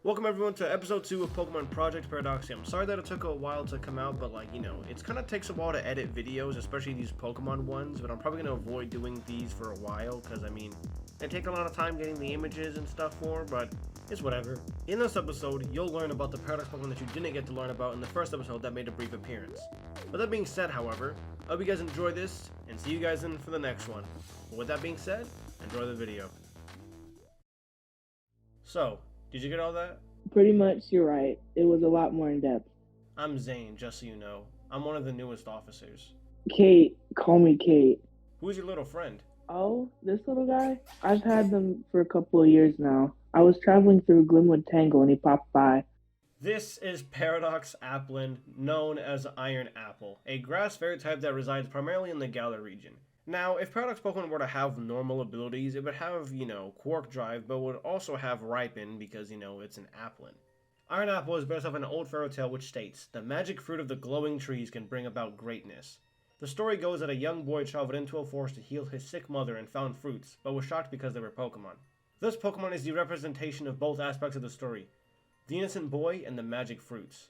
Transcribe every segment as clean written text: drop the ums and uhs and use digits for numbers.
Welcome everyone to episode 2 of Pokemon Project Paradoxium. Sorry that it took a while to come out, but it kind of takes a while to edit videos, especially these Pokemon ones, but I'm probably going to avoid doing these for a while, because they take a lot of time getting the images and stuff for, but it's whatever. In this episode, you'll learn about the Paradox Pokemon that you didn't get to learn about in the first episode that made a brief appearance. With that being said, however, I hope you guys enjoy this, and see you guys in for the next one. But with that being said, enjoy the video. So, did you get all that? Pretty much, you're right. It was a lot more in depth. I'm Zane, just so you know. I'm one of the newest officers. Kate, call me Kate. Who's your little friend? Oh, this little guy? I've had them for a couple of years now. I was traveling through Glimwood Tangle and he popped by. This is Paradox Applin, known as Iron Apple, a grass fairy type that resides primarily in the Galar region. Now, if Paradox Pokemon were to have normal abilities, it would have, Quark Drive, but would also have Ripen because, it's an Applin. Iron Apple is based off an old fairy tale which states, the magic fruit of the glowing trees can bring about greatness. The story goes that a young boy traveled into a forest to heal his sick mother and found fruits, but was shocked because they were Pokemon. This Pokemon is the representation of both aspects of the story, the innocent boy and the magic fruits.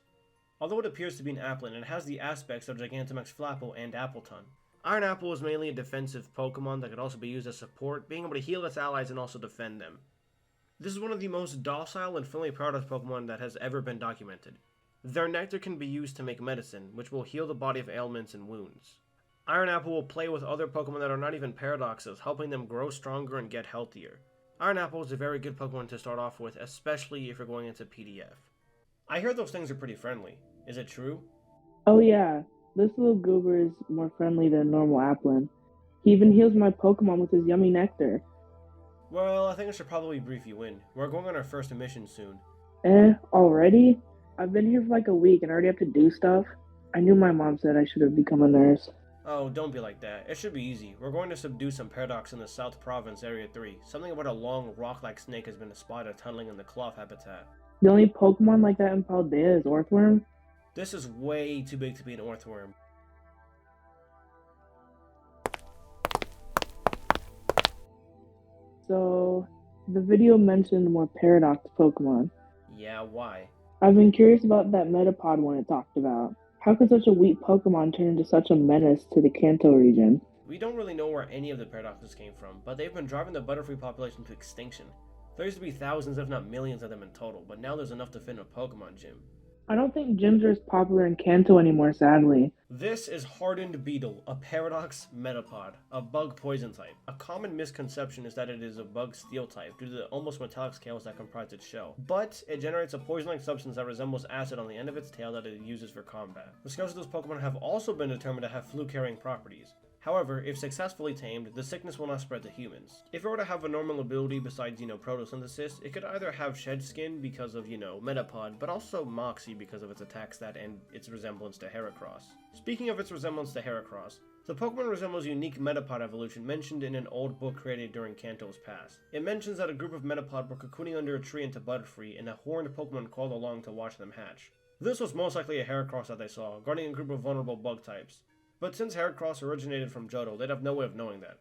Although it appears to be an Applin, it has the aspects of Gigantamax Flapple and Appleton. Iron Apple is mainly a defensive Pokemon that could also be used as support, being able to heal its allies and also defend them. This is one of the most docile and friendly Paradox Pokemon that has ever been documented. Their nectar can be used to make medicine, which will heal the body of ailments and wounds. Iron Apple will play with other Pokemon that are not even Paradoxes, helping them grow stronger and get healthier. Iron Apple is a very good Pokemon to start off with, especially if you're going into PDF. I hear those things are pretty friendly. Is it true? Oh yeah, this little goober is more friendly than normal Applin. He even heals my Pokemon with his yummy nectar. Well, I think I should probably brief you in. We're going on our first mission soon. Already? I've been here for like a week and I already have to do stuff. I knew my mom said I should have become a nurse. Oh, don't be like that. It should be easy. We're going to subdue some Paradox in the South Province, Area 3. Something about a long, rock-like snake has been spotted tunneling in the cloth habitat. The only Pokemon like that in Paldea is Orthworm? This is way too big to be an Orthworm. So, the video mentioned more Paradox Pokemon. Yeah, why? I've been curious about that Metapod one it talked about. How could such a weak Pokemon turn into such a menace to the Kanto region? We don't really know where any of the Paradoxes came from, but they've been driving the Butterfree population to extinction. There used to be thousands if not millions of them in total, but now there's enough to fit in a Pokemon gym. I don't think gyms are as popular in Kanto anymore, sadly. This is Hardened Beetle, a Paradox Metapod, a bug poison type. A common misconception is that it is a bug steel type due to the almost metallic scales that comprise its shell, but it generates a poison-like substance that resembles acid on the end of its tail that it uses for combat. The scales of this Pokemon have also been determined to have flu-carrying properties. However, if successfully tamed, the sickness will not spread to humans. If it were to have a normal ability besides, photosynthesis, it could either have shed skin because of, Metapod, but also Moxie because of its attack stat and its resemblance to Heracross. Speaking of its resemblance to Heracross, the Pokemon resembles unique Metapod evolution mentioned in an old book created during Kanto's past. It mentions that a group of Metapod were cocooning under a tree into Butterfree and a horned Pokemon crawled along to watch them hatch. This was most likely a Heracross that they saw, guarding a group of vulnerable bug types. But since Heracross originated from Johto, they'd have no way of knowing that.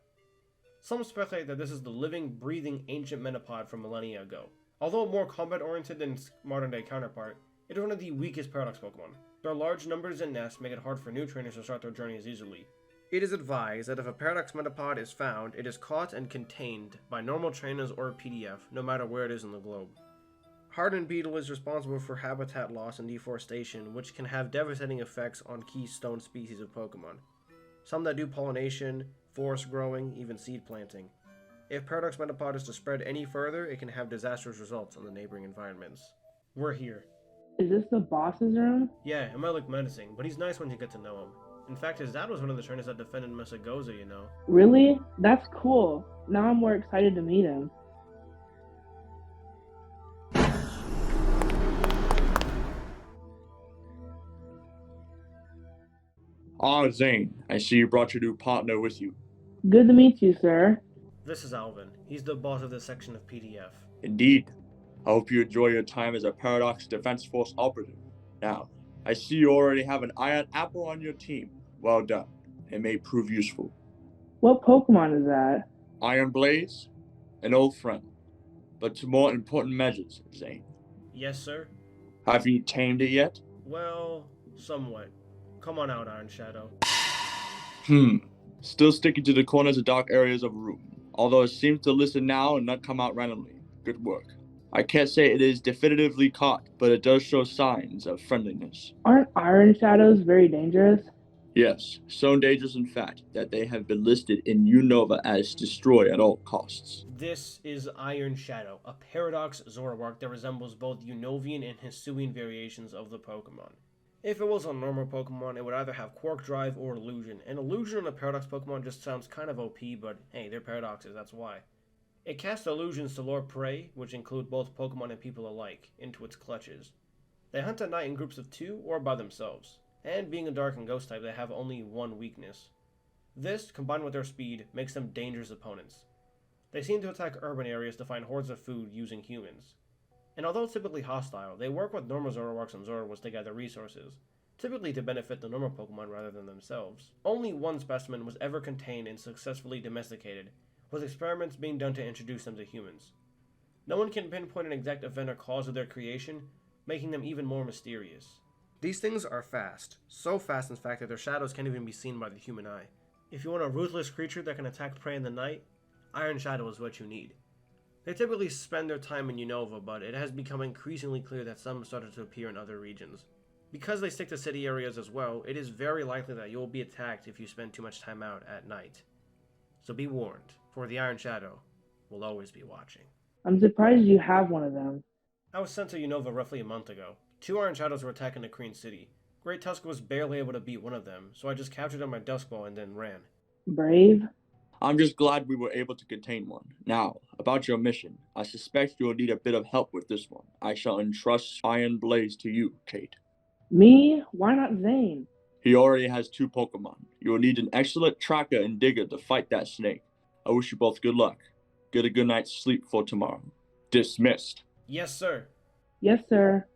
Some speculate that this is the living, breathing ancient Metapod from millennia ago. Although more combat-oriented than its modern-day counterpart, it is one of the weakest Paradox Pokemon. Their large numbers and nests make it hard for new trainers to start their journeys easily. It is advised that if a Paradox Metapod is found, it is caught and contained by normal trainers or PDF, no matter where it is in the globe. Hardened Beetle is responsible for habitat loss and deforestation, which can have devastating effects on keystone species of Pokemon. Some that do pollination, forest growing, even seed planting. If Paradox Metapod is to spread any further, it can have disastrous results on the neighboring environments. We're here. Is this the boss's room? Yeah, it might look menacing, but he's nice when you get to know him. In fact, his dad was one of the trainers that defended Mesagoza, Really? That's cool. Now I'm more excited to meet him. Ah, Zane, I see you brought your new partner with you. Good to meet you, sir. This is Alvin. He's the boss of this section of PDF. Indeed. I hope you enjoy your time as a Paradox Defense Force operative. Now, I see you already have an Iron Apple on your team. Well done. It may prove useful. What Pokemon is that? Iron Blaze, an old friend. But to more important measures, Zane. Yes, sir? Have you tamed it yet? Well, somewhat. Come on out, Iron Shadow. Still sticking to the corners of dark areas of a room, although it seems to listen now and not come out randomly. Good work. I can't say it is definitively caught, but it does show signs of friendliness. Aren't iron shadows very dangerous? Yes, so dangerous in fact that they have been listed in Unova as destroy at all costs. This is Iron Shadow, a Paradox Zoroark that resembles both Unovian and Hisuian variations of the Pokemon. If it was a normal Pokemon, it would either have Quark Drive or Illusion, and Illusion on a Paradox Pokemon just sounds kind of OP, but hey, they're Paradoxes, that's why. It casts illusions to lure prey, which include both Pokemon and people alike, into its clutches. They hunt at night in groups of 2 or by themselves, and being a Dark and Ghost type, they have only one weakness. This, combined with their speed, makes them dangerous opponents. They seem to attack urban areas to find hordes of food using humans. And although typically hostile, they work with normal Zoroarks and Zorowoods to gather resources, typically to benefit the normal Pokemon rather than themselves. Only one specimen was ever contained and successfully domesticated, with experiments being done to introduce them to humans. No one can pinpoint an exact event or cause of their creation, making them even more mysterious. These things are fast, so fast in fact that their shadows can't even be seen by the human eye. If you want a ruthless creature that can attack prey in the night, Iron Shadow is what you need. They typically spend their time in Unova, but it has become increasingly clear that some started to appear in other regions. Because they stick to city areas as well, it is very likely that you will be attacked if you spend too much time out at night. So be warned, for the Iron Shadow will always be watching. I'm surprised you have one of them. I was sent to Unova roughly a month ago. 2 Iron Shadows were attacking the Korean city. Great Tusk was barely able to beat one of them, so I just captured on my Dusk Ball and then ran. Brave? I'm just glad we were able to contain one. Now, about your mission. I suspect you will need a bit of help with this one. I shall entrust Iron Blaze to you, Kate. Me? Why not Zane? He already has 2 Pokemon. You will need an excellent tracker and digger to fight that snake. I wish you both good luck. Get a good night's sleep for tomorrow. Dismissed. Yes, sir. Yes, sir.